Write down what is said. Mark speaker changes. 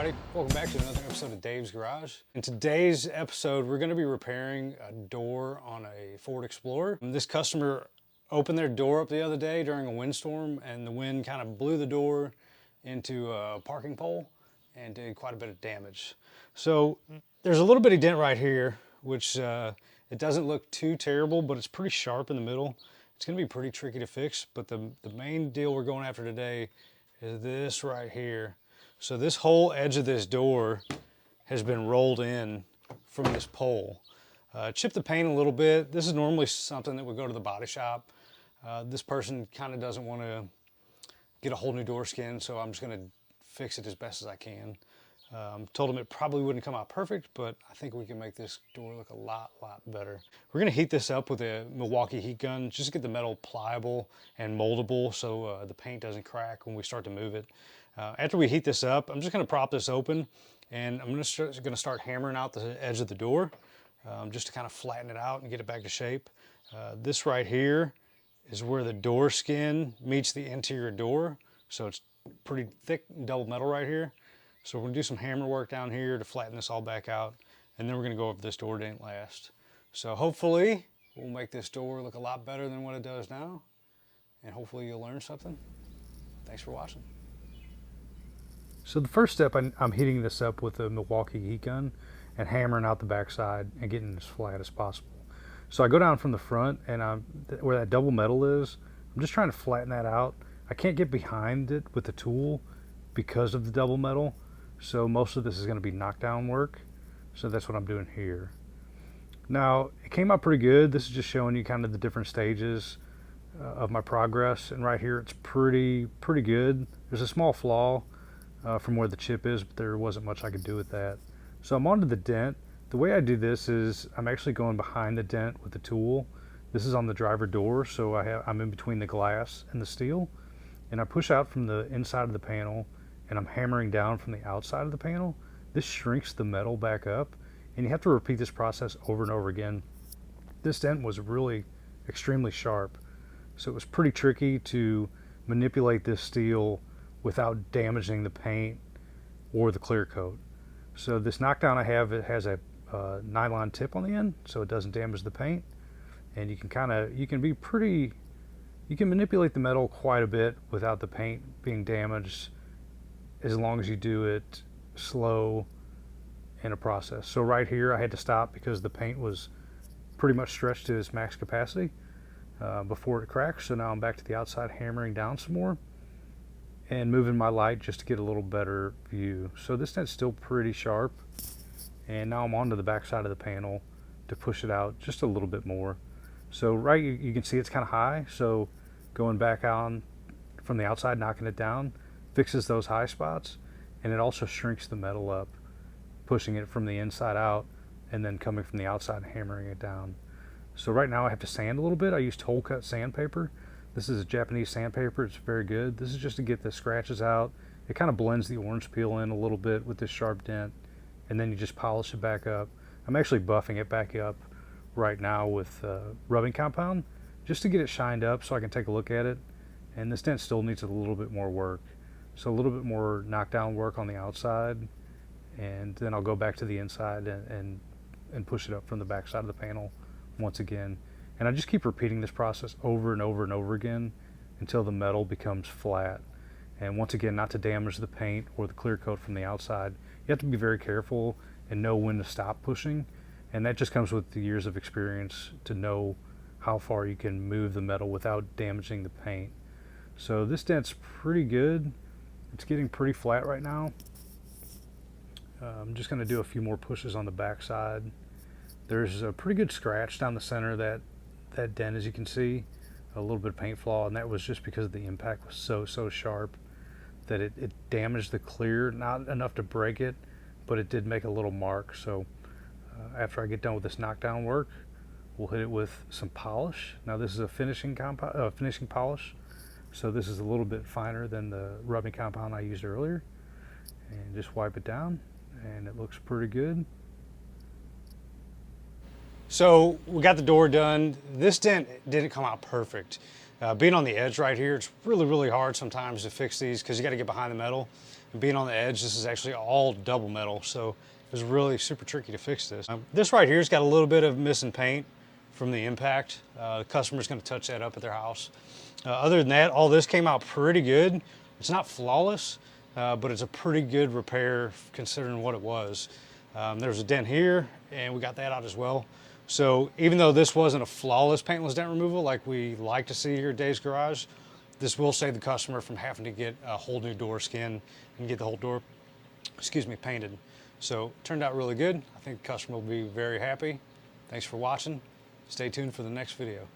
Speaker 1: everybody. Welcome back to another episode of Dave's Garage. In today's episode, we're going to be repairing a door on a Ford Explorer. This customer opened their door up the other day during a windstorm, and the wind kind of blew the door into a parking pole and did quite a bit of damage. So there's a little bitty dent right here, which it doesn't look too terrible, but it's pretty sharp in the middle. It's going to be pretty tricky to fix, but the main deal we're going after today is this right here. So this whole edge of this door has been rolled in from this pole. Chipped the paint a little bit. This is normally something that would go to the body shop. This person kind of doesn't want to get a whole new door skin, so I'm just going to fix it as best as I can. Told him it probably wouldn't come out perfect, but I think we can make this door look a lot better. We're going to heat this up with a Milwaukee heat gun just to get the metal pliable and moldable so the paint doesn't crack when we start to move it. After we heat this up, I'm just going to prop this open, and I'm going to start hammering out the edge of the door just to kind of flatten it out and get it back to shape. This right here is where the door skin meets the interior door, so it's pretty thick double metal right here. So we're going to do some hammer work down here to flatten this all back out, and then we're going to go over this door dent last. So hopefully we'll make this door look a lot better than what it does now, and hopefully you'll learn something. Thanks for watching. So the first step, I'm heating this up with a Milwaukee heat gun and hammering out the backside and getting it as flat as possible. So I go down from the front, and where that double metal is, I'm just trying to flatten that out. I can't get behind it with the tool because of the double metal, so most of this is going to be knockdown work. So that's what I'm doing here. Now, it came out pretty good. This is just showing you kind of the different stages of my progress, and right here it's pretty good. There's a small flaw from where the chip is, but there wasn't much I could do with that. So I'm onto the dent. The way I do this is I'm actually going behind the dent with the tool. This is on the driver door, so I'm in between the glass and the steel, and I push out from the inside of the panel, and I'm hammering down from the outside of the panel. This shrinks the metal back up, and you have to repeat this process over and over again. This dent was really extremely sharp, so it was pretty tricky to manipulate this steel without damaging the paint or the clear coat. So this knockdown I have, it has a nylon tip on the end, so it doesn't damage the paint, and you can manipulate the metal quite a bit without the paint being damaged, as long as you do it slow in a process. So right here I had to stop because the paint was pretty much stretched to its max capacity before it cracked. So now I'm back to the outside, hammering down some more and moving my light just to get a little better view. So this dent's still pretty sharp, and now I'm onto the back side of the panel to push it out just a little bit more. So you can see it's kind of high, so going back on from the outside, knocking it down, fixes those high spots, and it also shrinks the metal up, pushing it from the inside out and then coming from the outside and hammering it down. So right now I have to sand a little bit. I used hole cut sandpaper. This is a Japanese sandpaper. It's very good. This is just to get the scratches out. It kind of blends the orange peel in a little bit with this sharp dent, and then you just polish it back up. I'm actually buffing it back up right now with rubbing compound just to get it shined up so I can take a look at it. And this dent still needs a little bit more work. So a little bit more knockdown work on the outside, and then I'll go back to the inside and push it up from the back side of the panel once again. And I just keep repeating this process over and over and over again until the metal becomes flat. And once again, not to damage the paint or the clear coat from the outside. You have to be very careful and know when to stop pushing. And that just comes with the years of experience to know how far you can move the metal without damaging the paint. So this dent's pretty good. It's getting pretty flat right now. I'm just going to do a few more pushes on the back side. There's a pretty good scratch down the center of that dent, as you can see, a little bit of paint flaw, and that was just because the impact was so sharp that it damaged the clear, not enough to break it, but it did make a little mark. So after I get done with this knockdown work, we'll hit it with some polish. Now this is a finishing polish, so this is a little bit finer than the rubbing compound I used earlier, and just wipe it down, and it looks pretty good. So we got the door done. This dent didn't come out perfect. Being on the edge right here, it's really hard sometimes to fix these because you got to get behind the metal. And being on the edge, this is actually all double metal, so it was really super tricky to fix this. This right here's got a little bit of missing paint from the impact. The customer's going to touch that up at their house. Other than that, all this came out pretty good. It's not flawless, but it's a pretty good repair considering what it was. There's a dent here, and we got that out as well. So even though this wasn't a flawless paintless dent removal like we like to see here at Dave's Garage, this will save the customer from having to get a whole new door skin and get the whole door, painted. So it turned out really good. I think the customer will be very happy. Thanks for watching. Stay tuned for the next video.